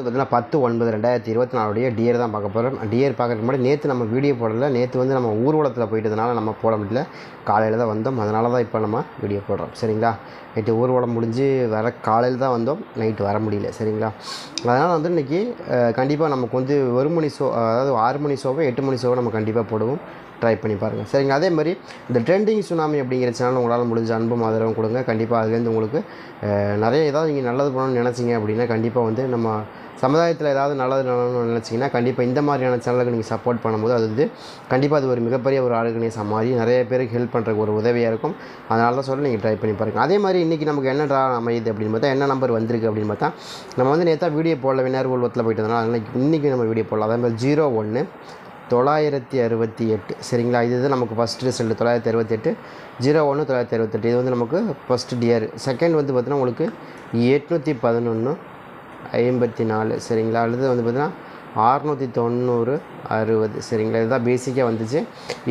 பார்த்தீங்கன்னா 10/9/2024 டியர் தான் பார்க்க போகிறோம். டியர் பார்க்குறதுக்கு முன்னாடி நேற்று நம்ம வீடியோ போடல. நேற்று வந்து நம்ம ஊர்வலத்தில் போயிட்டதுனால நம்ம போட முடியல. காலையில் தான் வந்தோம். அதனால தான் இப்போ நம்ம வீடியோ போடுறோம். சரிங்களா? நைட்டு ஊர்வலம் முடிஞ்சு காலையில் தான் வந்தோம். நைட்டு வர முடியல. சரிங்களா? அதனால் வந்து இன்றைக்கி கண்டிப்பாக நமக்கு வந்து 1 மணி ஷோ, அதாவது 6 மணி ஷோவோ 8 மணி ஷோவோ நம்ம கண்டிப்பாக போடுவோம். ட்ரை பண்ணி பாருங்கள். சரிங்க. அதே மாதிரி இந்த ட்ரெண்டிங் சுனாமி அப்படிங்கிற சேனல் உங்களால் முடிஞ்ச அன்பும் ஆதரவும் கொடுங்க. கண்டிப்பாக அதுலேருந்து உங்களுக்கு நிறைய ஏதாவது நீங்கள் நல்லது பண்ணணும்னு நினச்சிங்க அப்படின்னா கண்டிப்பாக வந்து நம்ம சமுதாயத்தில் ஏதாவது நல்லது நடணும்னு நினச்சிங்கன்னா கண்டிப்பாக இந்த மாதிரியான சேனலுக்கு நீங்கள் சப்போர்ட் பண்ணும்போது அது வந்து கண்டிப்பாக அது ஒரு மிகப்பெரிய ஒரு ஆர்கனைஸ் மாதிரி நிறைய பேருக்கு ஹெல்ப் பண்ணுறதுக்கு ஒரு உதவியாக இருக்கும். அதனால தான் சொல்ல நீங்கள் ட்ரை பண்ணி பாருங்கள். அதே மாதிரி இன்றைக்கி நமக்கு என்ன ட்ரா அமையுது அப்படின்னு பார்த்தா என்ன நம்பர் வந்திருக்கு அப்படின்னு பார்த்தா நம்ம வந்து நேற்றா வீடியோ போடல, விநாயகர் ஊர்வலத்தில் போயிட்டதுனால இன்றைக்கி நம்ம வீடியோ போடலாம். அதே மாதிரி 01/968. சரிங்களா? இது நமக்கு ஃபஸ்ட் ரிசல்ட் 968 01/968. இது வந்து நமக்கு ஃபஸ்ட்டு டியர். செகண்ட் வந்து பார்த்தீங்கன்னா உங்களுக்கு 811/54. சரிங்களா? அடுத்தது வந்து பார்த்தீங்கன்னா 690/60. சரிங்களா? இதுதான் பேசிக்காக வந்துச்சு.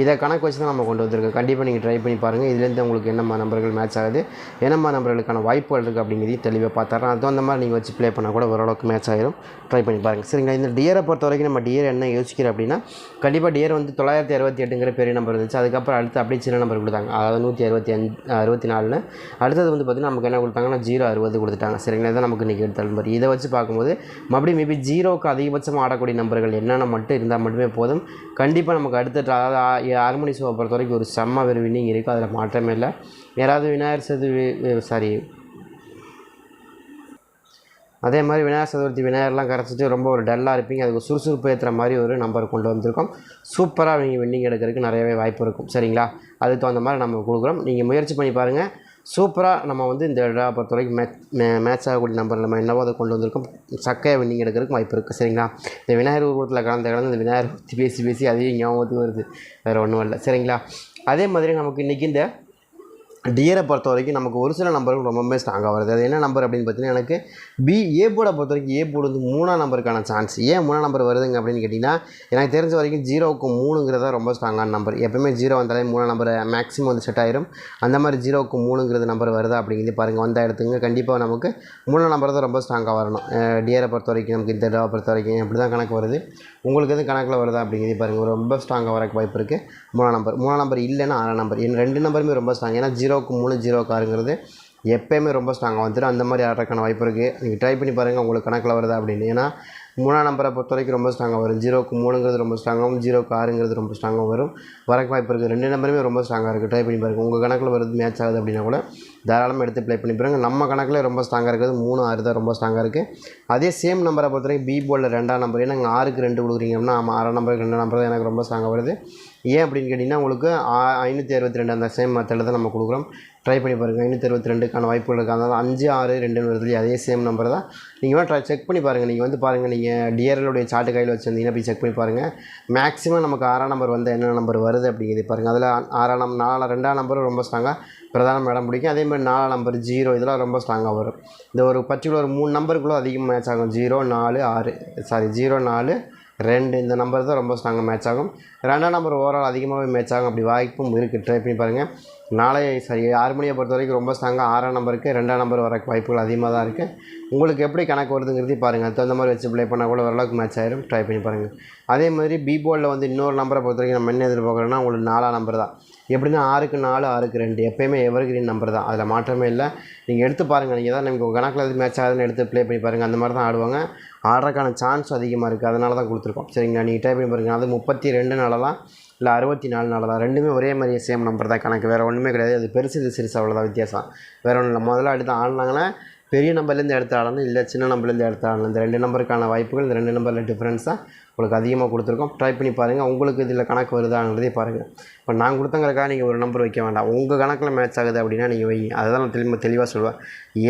இதை கணக்கு வச்சு தான் நம்ம கொண்டு வந்திருக்கோம். கண்டிப்பாக நீங்கள் ட்ரை பண்ணி பாருங்கள். இதுலேருந்து உங்களுக்கு என்னம்மா நம்பர்கள் மேட்ச் ஆகுது, என்னம்மா நம்பர்களுக்கான வாய்ப்புகள் இருக்குது அப்படிங்கிறதையும் தெளிவாக பார்த்தாரன். அதுவும் அந்த மாதிரி நீங்கள் வச்சு ப்ளே பண்ணால் கூட ஓரளவுக்கு மேட்ச் ஆகிடும். ட்ரை பண்ணி பாருங்கள். சரிங்களா? இந்த டியரை பொறுத்த வரைக்கும் நம்ம டியர் என்ன யோசிக்கிறோம் அப்படின்னா கண்டிப்பாக டியர் வந்து 968ங்கிற பெரிய நம்பர் இருந்துச்சு. அதுக்கப்புறம் அடுத்து அப்படியே சின்ன நம்பர் கொடுத்தாங்க, அதாவது 164. அடுத்தது வந்து பார்த்திங்கன்னா நமக்கு என்ன கொடுத்தாங்கன்னா 060 கொடுத்துட்டாங்க. சரிங்களா? இதை நமக்கு இன்றைக்கி எடுத்த நம்பர். இதை வச்சு பார்க்கும்போது மறுபடியும் மேபி 0க்கு அதிகபட்சமாக ஆடக்கூடிய நம்பர்கள் என்னென்ன மட்டும் இருந்தால் மட்டுமே போதும். கண்டிப்பாக நமக்கு அடுத்த அதாவது 6 மணி ஷோவை பொறுத்த வரைக்கும் ஒரு செம்ம ஒரு வின்னிங் இருக்குது. அதில் மாற்றமே இல்லை. யாராவது அதே மாதிரி விநாயகர் சதுர்த்தி விநாயகர்லாம் கரைச்சிட்டு ரொம்ப ஒரு டல்லாக இருப்பீங்க. அதுக்கு சுறுசுறுப்பு ஏற்றுற மாதிரி ஒரு நம்பர் கொண்டு வந்திருக்கோம். சூப்பராக நீங்கள் வின்னிங் எடுக்கிறதுக்கு நிறையவே வாய்ப்பு இருக்கும். சரிங்களா? அதுக்கு தகுந்த மாதிரி நம்ம கொடுக்குறோம். நீங்கள் முயற்சி பண்ணி பாருங்கள். சூப்பராக நம்ம வந்து இந்த ட்ரா பொறுத்த வரைக்கும் மேட்ச் ஆகக்கூடிய நம்பர் நம்ம என்னவோ அதை கொண்டு வந்திருக்கோம். சக்கையாக வின்னிங் எடுக்கிறதுக்கு வாய்ப்பு இருக்குது. சரிங்களா? இந்த விநாயகர் ஊர்வலத்தில் கலந்து இந்த விநாயகர் பற்றி பேசி அதையும் ஞாபகத்துக்கு வருது. வேறு ஒன்றும் இல்லை. சரிங்களா? அதே மாதிரி நமக்கு இன்றைக்கி இந்த டியரை பொறுத்த வரைக்கும் நமக்கு ஒரு சில நம்பர்கள் ரொம்பவே ஸ்ட்ராங்காக வருது. அது என்ன நம்பர் அப்படின்னு பார்த்தீங்கன்னா எனக்கு ஏ போர்டை பொறுத்த வரைக்கும் ஏ போர்டு வந்து 3ஆம் நம்பருக்கான சான்ஸ். ஏன் 3ஆம் நம்பர் வருதுங்க அப்படின்னு கேட்டிங்கன்னா எனக்கு தெரிஞ்ச வரைக்கும் 0க்கு 3ங்கிறதா ரொம்ப ஸ்ட்ராங்கான நம்பர். எப்போயுமே 0 வந்தாலே 3ஆம் நம்பர் மேக்ஸிமம் வந்து செட் ஆயிரும். அந்த மாதிரி 0க்கு 3ங்கிறது நம்பர் வருதா அப்படிங்கிறது பாருங்கள். வந்தால் எடுத்துங்க. கண்டிப்பாக நமக்கு 3ஆம் நம்பர் தான் ரொம்ப ஸ்ட்ராங்காக வரணும். டியரை பொறுத்த வரைக்கும் நமக்கு இந்த ட்ராவை பொறுத்த வரைக்கும் அப்படி தான் கணக்கு வருது. உங்களுக்கு எதுவும் கணக்கில் வருதா அப்படிங்கிறது பாருங்கள். ரொம்ப ஸ்ட்ராங்காக வரக்கு வாய்ப்பு இருக்குது 3ஆம் நம்பர் இல்லைன்னா 6ஆம் நம்பர். 2 நம்பருமே ரொம்ப ஸ்ட்ராங். ஏன்னா 0க்கு 3 0க்கு 6ங்கிறது எப்போயுமே ரொம்ப ஸ்ட்ராங்காக வந்துடும். அந்த மாதிரி ஆடுறதுக்கான வாய்ப்பு இருக்குது. நீங்கள் ட்ரை பண்ணி பாருங்கள் உங்களுக்கு கணக்கில் வருதா அப்படின்னு. ஏன்னா 3ஆம் நம்பரை பொறுத்த வரைக்கும் ரொம்ப ஸ்ட்ராங்காக வரும். 0க்கு 3ங்கிறது ரொம்ப ஸ்ட்ராங்காகவும் 0க்கு 6ங்கிறது ரொம்ப ஸ்ட்ராங்காக வரும். வரக்கு வாய்ப்பு இருக்குது. 2 நம்பருமே ரொம்ப ஸ்ட்ராங்காக இருக்குது. ட்ரை பண்ணி பாருங்கள். உங்கள் கணக்கில் வருது மேட்ச் ஆகுது அப்படின்னா கூட தாராளமாக எடுத்து ப்ளே பண்ணி பாருங்கள். நம்ம கணக்கில் ரொம்ப ஸ்ட்ராங்காக இருக்குது 3 6 தான் ரொம்ப ஸ்ட்ராங்காக இருக்குது. அதே சேம் நம்பரை பொறுத்த வரைக்கும் பி போர்டில் 2ஆம் நம்பர். ஏன்னா 6க்கு 2 கொடுக்குறீங்க அப்படின்னா 6ஆம் நம்பருக்கு 2 நம்பர் தான் எனக்கு ரொம்ப ஸ்ட்ராங்காக வருது. ஏன் அப்படின்னு கேட்டிங்கன்னா உங்களுக்கு 562 அந்த சேம் மெத்தடில் தான் நம்ம கொடுக்குறோம். ட்ரை பண்ணி பாருங்கள். 562க்கான வாய்ப்புகள் இருக்குது. அதனால் 5 6 2 வருது. அதே சேம் நம்பர் தான். நீங்கள் செக் பண்ணி பாருங்கள். நீங்கள் வந்து பாருங்கள், நீங்கள் டிஆர்எலுடைய சார்ட்டு கையில் வச்சுருந்தீங்கன்னா போய் செக் பண்ணி பாருங்கள். மேக்ஸிமம் நமக்கு 6ஆம் நம்பர் வந்து என்ன நம்பர் வருது அப்படிங்கிறது பாருங்கள். அதில் 2ஆம் நம்பரும் ரொம்ப ஸ்ட்ராங்காக பிரதான இடம் பிடிக்கும். அதே மாதிரி 4ஆம் நம்பர் 0 இதெல்லாம் ரொம்ப ஸ்ட்ராங்காக வரும். இந்த ஒரு பர்டிகுலர் 3 நம்பருக்குள்ளே அதிகமாக மேட்ச் ஆகும். 0 4 2 இந்த நம்பர் தான் ரொம்ப ஸ்ட்ராங்காக மேட்ச் ஆகும். 2ஆம் நம்பர் ஓவரால் அதிகமாகவே மேட்ச் ஆகும். அப்படி வாய்ப்பும் இருக்குது. ட்ரை பண்ணி பாருங்கள். 6 மணியை பொறுத்த வரைக்கும் ரொம்ப ஸ்ட்ராங்காக 6ஆம் நம்பருக்கு 2ஆம் நம்பர் வர வாய்ப்புகள் அதிகமாக தான் இருக்குது. உங்களுக்கு எப்படி கணக்கு வருதுங்கிறதையும் பாருங்கள். அது தகுந்த மாதிரி வச்சு ப்ளே பண்ணால் கூட ஓரளவுக்கு மேட்ச் ஆகிடும். ட்ரை பண்ணி பாருங்கள். அதே மாதிரி பி போர்டில் வந்து இன்னொரு நம்பரை பொறுத்த வரைக்கும் நம்ம என்ன எதிர்பார்க்குறோன்னா உங்களுக்கு 4ஆம் நம்பர் தான். எப்படின்னா 6க்கு 4 6க்கு 2 எப்போயுமே எவர்கிரீன் நம்பர் தான். அதில் மாற்றமே இல்லை. நீங்கள் எடுத்து பாருங்கள். நீங்கள் தான் நமக்கு உங்கள் கணக்கில் எது மேட்ச் ஆகுதுன்னு எடுத்து ப்ளே பண்ணி பாருங்கள். அந்த மாதிரி தான் ஆடுவாங்க. ஆடுறதுக்கான சான்ஸ் அதிகமாக இருக்குது. அதனால தான் கொடுத்துருக்கோம். சரிங்களா? நீங்கள் ட்ரை பண்ணி பாருங்கள். அது 32 நாளலாம் இல்லை 64 நாளதான். ரெண்டுமே ஒரே மாதிரி சேம் நம்பர் தான் கணக்கு. வேறு ஒன்றுமே கிடையாது. அது பெருசு இது சிறுசு, அவ்வளோதான் வித்தியாசம். வேறு ஒன்றும் இல்லை. முதல்ல அடுத்து ஆடினாங்கன்னா பெரிய நம்பர்லேருந்து எடுத்து ஆடணும், இல்லை சின்ன நம்பர்லேருந்து எடுத்து ஆடணும். இந்த 2 நம்பருக்கான வாய்ப்புகள் இந்த 2 நம்பரில் டிஃப்ரென்ஸ் தான் உங்களுக்கு அதிகமாக கொடுத்துருக்கோம். ட்ரை பண்ணி பாருங்கள். உங்களுக்கு இதில் கணக்கு வருதாங்கிறதே பாருங்கள். இப்போ நான் கொடுத்தங்கிறக்காக நீங்கள் ஒரு நம்பர் வைக்க வேண்டாம். உங்கள் கணக்கில் மேட்ச் ஆகுது அப்படின்னா நீங்கள் வைங்க. அதுதான் நான் தெளிவாக சொல்லுவேன்.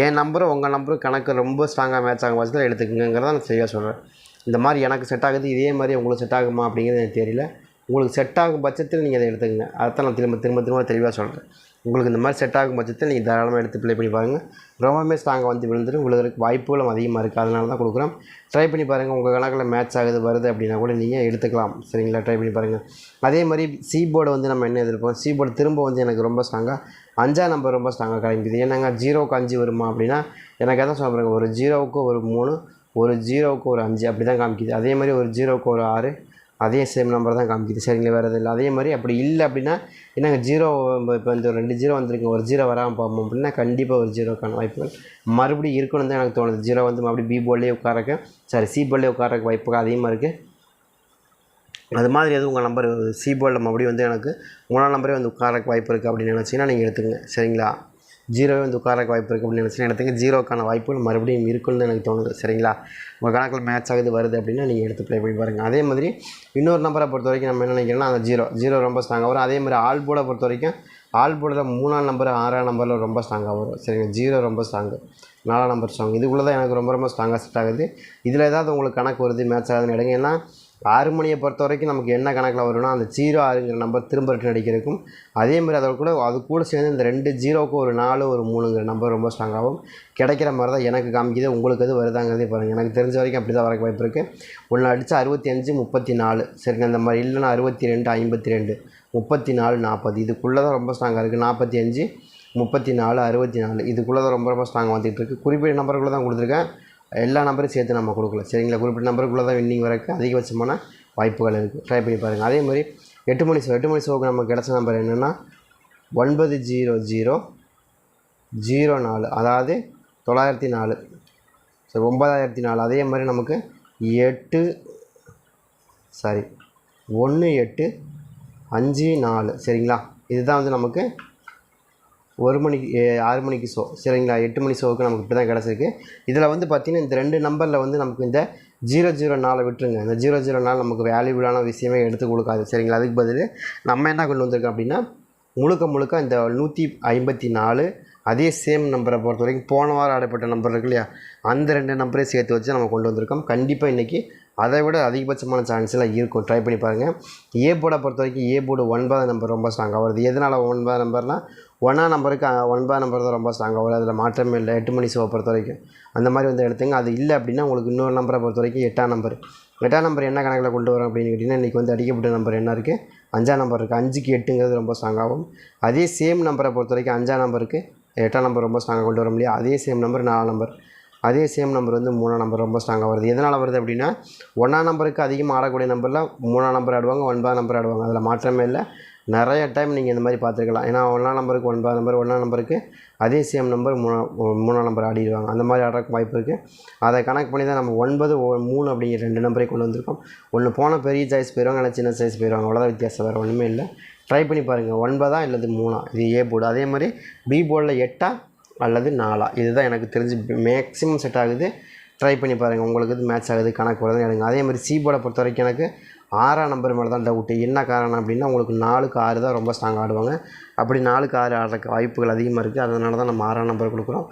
என் நம்பரும் உங்கள் நம்பரும் கணக்கு ரொம்ப ஸ்ட்ராங்காக மேட்ச் ஆகும் பட்சத்தில் எடுத்துக்கங்கிறத நான் தெளிவாக சொல்கிறேன். இந்த மாதிரி எனக்கு செட் ஆகுது, இதே மாதிரி உங்களுக்கு செட் ஆகுமா அப்படிங்கிறது எனக்கு தெரியல. உங்களுக்கு செட் ஆகும் பட்சத்தில் நீங்கள் அதை எடுத்துக்கங்க. அதைத்தான் நான் திரும்ப தெளிவாக சொல்கிறேன். உங்களுக்கு இந்த மாதிரி செட் ஆகும் பட்சத்தில் நீங்கள் தாராளமாக எடுத்து ப்ளே பண்ணி பாருங்கள். ரொம்பவுமே ஸ்ட்ராங்காக வந்து விழுந்துட்டு விழுகிறதுக்கு வாய்ப்புகளும் அதிகமாக இருக்குது. அதனால தான் கொடுக்குறோம். ட்ரை பண்ணி பாருங்கள். உங்கள் கணக்கில் மேட்ச் ஆகுது வருது அப்படின்னா கூட நீங்கள் எடுத்துக்கலாம். சரிங்களா? ட்ரை பண்ணி பாருங்கள். அதே மாதிரி சி போர்டு வந்து நம்ம என்ன எதிர்ப்போம், சி போர்டு திரும்ப வந்து எனக்கு ரொம்ப ஸ்ட்ராங்காக 5ஆம் நம்பர் ரொம்ப ஸ்ட்ராங்காக கிளம்பிது. ஏன்னாங்க 0க்கு 5 வருமா அப்படின்னா எனக்கு எதாவது சொல்ல பாருங்கள். ஒரு 0க்கு ஒரு 3 ஒரு 0க்கு ஒரு 5 அப்படி தான் காமிக்குது. அதே மாதிரி ஒரு 0க்கு ஒரு 6 அதே சேம் நம்பர் தான் காமிக்குது. சரிங்களா, வேறு எதுவும் இல்லை. அதே மாதிரி அப்படி இல்லை அப்படின்னா என்னங்க 0 இப்போ இந்த 2 0 வந்திருக்கு, ஒரு 0 வராமல் போகும் அப்படின்னா கண்டிப்பாக ஒரு 0க்கான வாய்ப்புகள் மறுபடியும் இருக்கணும்னு தான் எனக்கு தோணுது. 0 வந்து மறுபடியும் பி போர்ட்லேயே உட்காரக்க சி போர்ட்லேயே உட்காரக்க வாய்ப்புகள் அதிகமாக இருக்குது. அது மாதிரி எதுவும் உங்கள் நம்பர் சி போர்டில் மறுபடியும் வந்து எனக்கு 3ஆம் நம்பரே வந்து உட்காரக்கு வாய்ப்பு இருக்குது அப்படின்னு நினச்சிங்கன்னா நீங்கள் எடுத்துக்கங்க. சரிங்களா, 0வே வந்து உட்காரக்கு வாய்ப்பு இருக்குது அப்படின்னு நினச்சிங்கன்னா எடுத்துங்க. 0க்கான வாய்ப்புகள் மறுபடியும் இருக்குன்னு எனக்கு தோணுது. சரிங்களா, உங்கள் கணக்கில் மேட்ச் ஆகுது வருது அப்படின்னா நீங்கள் எடுத்து ப்ளே பண்ணி பாருங்கள். அதே மாதிரி இன்னொரு நம்பரை பொறுத்த வரைக்கும் நம்ம என்ன நினைக்கிறோம்னா அந்த 0 ரொம்ப ஸ்ட்ராங்காக வரும். அதே மாதிரி ஆல் போர்டை பொறுத்த வரைக்கும் ஆல் போர்டில் 3ஆம் நம்பர் 6ஆம் நம்பரில் ரொம்ப ஸ்ட்ராங்காக வரும். சரிங்க, 0 ரொம்ப ஸ்ட்ராங்கு, 4ஆம் நம்பர் ஸ்ட்ராங். இதுக்குள்ளே தான் எனக்கு ரொம்ப ஸ்ட்ராங்காக செட் ஆகுது. இதில் ஏதாவது உங்களுக்கு கணக்கு வருது மேட்ச் ஆகுதுன்னு எடுங்க. ஏன்னா 6 மணியை பொறுத்த வரைக்கும் நமக்கு என்ன கணக்கில் வரும்னா அந்த 06ங்கிற நம்பர் திரும்ப ரிட்டன் அடிக்கிறதுக்கும், அதே மாதிரி அது கூட சேர்ந்து இந்த 2 0க்கு ஒரு 4 ஒரு 3ங்கிற நம்பர் ரொம்ப ஸ்ட்ராங்காகவும் கிடைக்கிற மாதிரி தான் எனக்கு காமிக்குது. உங்களுக்கு எது வருதாங்கிறதே பாருங்கள். எனக்கு தெரிஞ்ச வரைக்கும் அப்படி தான் வரக்கு வாய்ப்பு இருக்குது. ஒன்று அடித்தா 65 34 சரிங்க, அந்த மாதிரி இல்லைன்னா 62 52 34 40 இதுக்குள்ளே தான் ரொம்ப ஸ்ட்ராங்காக இருக்குது. 45 34 64 இதுக்குள்ளே தான் ரொம்ப ஸ்ட்ராங்காக வந்துகிட்டு இருக்குது. குறிப்பிட்ட நம்பருக்குள்ளே தான் கொடுத்துருக்கேன், எல்லா நம்பரையும் சேர்த்து நம்ம கொடுக்கல. சரிங்களா, குறிப்பிட்ட நம்பருக்குள்ளே தான் வின்னிங் வரக்கு அதிகபட்சமான வாய்ப்புகள் இருக்குது. ட்ரை பண்ணி பாருங்கள். அதே மாதிரி 8 மணி ஷோவுக்கு நமக்கு கிடச்ச நம்பர் என்னென்னா 900 04 அதாவது 904. சரி, 9004. அதே மாதிரி நமக்கு 1854. சரிங்களா, இதுதான் வந்து நமக்கு 6 மணிக்கு ஷோ. சரிங்களா, 8 மணி ஷோவுக்கு நமக்கு இப்படி தான் கிடச்சிருக்கு. இதில் வந்து பார்த்திங்கன்னா இந்த 2 நம்பரில் வந்து நமக்கு இந்த 004 விட்டுருங்க. இந்த 004 நமக்கு வேல்யூபிளான விஷயமே எடுத்து கொடுக்காது. சரிங்களா, அதுக்கு பதில் நம்ம என்ன கொண்டு வந்திருக்கோம் அப்படின்னா முழுக்க இந்த 154 அதே சேம் நம்பரை பொறுத்த வரைக்கும் போன வாரம் ஆடப்பட்ட நம்பர் இருக்கு இல்லையா, அந்த 2 நம்பரையும் சேர்த்து வச்சு நம்ம கொண்டு வந்திருக்கோம். கண்டிப்பாக இன்றைக்கி அதை விட அதிகபட்சமான சான்ஸ்லாம் இருக்கும். ட்ரை பண்ணி பாருங்கள். ஏ போர்டை பொறுத்த வரைக்கும் ஏ போர்டு 9ஆம் நம்பர் ரொம்ப ஸ்ட்ராங்காக வருது. எதனால் 9ஆம் நம்பர்னால் 1ஆம் நம்பருக்கு 9ஆம் நம்பர் தான் ரொம்ப ஸ்ட்ராங்காக வரும். அதில் மாற்றமே இல்லை. 8 மணி ஷோவை பொறுத்த வரைக்கும் அந்த மாதிரி வந்து எடுத்துங்க. அது இல்லை அப்படின்னா உங்களுக்கு இன்னொரு நம்பரை பொறுத்த வரைக்கும் 8ஆம் நம்பர் என்ன கணக்கில் கொண்டு வரோம் அப்படின்னு கேட்டிங்கன்னா இன்றைக்கி வந்து அடிக்கப்பட்ட நம்பர் என்ன இருக்குது, 5ஆம் நம்பர் இருக்குது. 5க்கு 8ங்கிறது ரொம்ப ஸ்ட்ராங்காகும். அதே சேம் நம்பரை பொறுத்த வரைக்கும் 5ஆம் நம்பருக்கு 8ஆம் நம்பர் ரொம்ப ஸ்ட்ராங்காக கொண்டு வர முடியாது. அதே சேம் நம்பர் 4ஆம் நம்பர், அதே சேம் நம்பர் வந்து 3ஆம் நம்பர் ரொம்ப ஸ்ட்ராங்காக வருது. எதனால் வருது அப்படின்னா 1ஆம் நம்பருக்கு அதிகமாக ஆடக்கூடிய நம்பரில் 3ஆம் நம்பர் ஆடுவாங்க, 9ஆம் நம்பர் ஆடுவாங்க. அதில் மாற்றமே இல்லை. நிறைய டைம் நீங்கள் இந்த மாதிரி பார்த்துருக்கலாம். ஏன்னா 1ஆம் நம்பருக்கு 9ஆம் நம்பர், 1ஆம் நம்பருக்கு அதே சேம் நம்பர் 3ஆம் நம்பர் ஆடிடுவாங்க. அந்த மாதிரி ஆடுறதுக்கு வாய்ப்பு இருக்குது. அதை கணக்கு பண்ணி தான் நம்ம 9 3 அப்படிங்கிற 2 நம்பரை கொண்டு வந்திருக்கோம். ஒன்று போனால் பெரிய சைஸ் போயிடுவாங்க, இல்லை சின்ன சைஸ் போயிடுவாங்க. அவ்வளோதான் வித்தியாசம், வேறு ஒன்றுமே இல்லை. ட்ரை பண்ணி பாருங்கள். 9ஆ இல்லது 3ஆ, இது ஏ போர்டு. அதே மாதிரி பி போர்டில் 8ஆ அல்லது 4ஆ, இதுதான் எனக்கு தெரிஞ்சு மேக்ஸிமம் செட் ஆகுது. ட்ரை பண்ணி பாருங்கள், உங்களுக்கு இது மேட்ச் ஆகுது, கணக்கு வருதுன்னு எடுங்க. அதே மாதிரி சி போர்டை பொறுத்த வரைக்கும் எனக்கு 6ஆம் நம்பர் மேலே தான் டவுட்டு. என்ன காரணம் அப்படின்னா உங்களுக்கு 4க்கு 6 தான் ரொம்ப ஸ்ட்ராங்காக ஆடுவாங்க. அப்படி 4க்கு 6 ஆடுறதுக்கு வாய்ப்புகள் அதிகமாக இருக்குது. அதனால தான் நம்ம 6ஆம் நம்பர் கொடுக்குறோம்.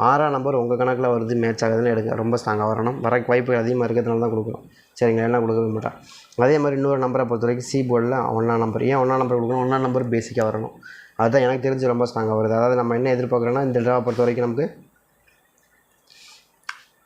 6ஆம் நம்பர் உங்கள் கணக்கில் வருது மேட்ச் ஆகுதுன்னு எடுங்க. ரொம்ப ஸ்ட்ராங்காக வரணும், வரக்கு வாய்ப்புகள் அதிகமாக இருக்கிறதுனால தான் கொடுக்குறோம். சரிங்களா, என்ன கொடுக்கவே மாட்டேன். அதே மாதிரி இன்னொரு நம்பரை பொறுத்த வரைக்கும் சி போர்டில் 1ஆம் நம்பர். ஏன் 1ஆம் நம்பர் கொடுக்கணும், 1ஆம் நம்பர் பேசிக்காக வரணும். அதுதான் எனக்கு தெரிஞ்சு ரொம்ப ஸ்ட்ராங்காக வருது. அதாவது நம்ம என்ன எதிர்பார்க்குறோன்னா இந்த ட்ராவை பொறுத்த வரைக்கும் நமக்கு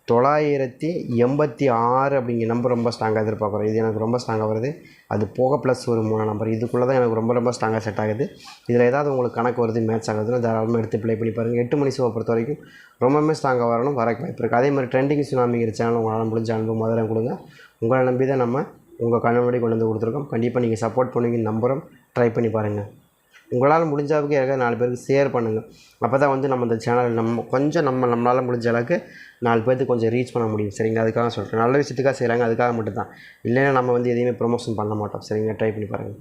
986 அப்படிங்கிற நம்பர் ரொம்ப ஸ்ட்ராங்காக எதிர்பார்க்குறோம். இது எனக்கு ரொம்ப ஸ்ட்ராங்காக வருது. அது போக ப்ளஸ் ஒரு 3ஆம் நம்பர், இதுக்குள்ளே தான் எனக்கு ரொம்ப ஸ்ட்ராங்காக செட் ஆகுது. இதில் ஏதாவது உங்களுக்கு கணக்கு வருது மேட்ச் ஆகுதுன்னா தாராளமாக எடுத்து ப்ளே பண்ணி பாருங்கள். 8 மணி ஷோவை பொறுத்த வரைக்கும் ரொம்பவுமே ஸ்ட்ராங்காக வரணும், வரக்கு வாய்ப்பு இருக்குது. அதே மாதிரி ட்ரெண்டிங் சுனாமிங்கிற சேனல் உங்களால் முடிஞ்ச அனுபவம் முதல்ல கொடுங்க. உங்களை நம்பி தான் நம்ம உங்கள் கண்ண முன்னாடி கொண்டு வந்து கொடுத்துருக்கோம். கண்டிப்பாக நீங்கள் சப்போர்ட் பண்ணுவீங்க நம்புகிறோம். ட்ரை பண்ணி பாருங்கள். உங்களால் முடிஞ்ச அளவுக்கு யாருக்காவது 4 பேருக்கு ஷேர் பண்ணுங்கள். அப்போ தான் வந்து நம்ம இந்த சேனல் நம்மளால் முடிஞ்ச அளவுக்கு 4 பேருக்கு கொஞ்சம் ரீச் பண்ண முடியும். சரிங்களா, அதுக்காக சொல்கிறேன். நல்ல விஷயத்துக்காக செய்கிறாங்க, அதுக்காக மட்டும்தான். இல்லைன்னா நம்ம வந்து எதையுமே ப்ரொமோஷன் பண்ண மாட்டோம். சரிங்களா, ட்ரை பண்ணி பாருங்கள்.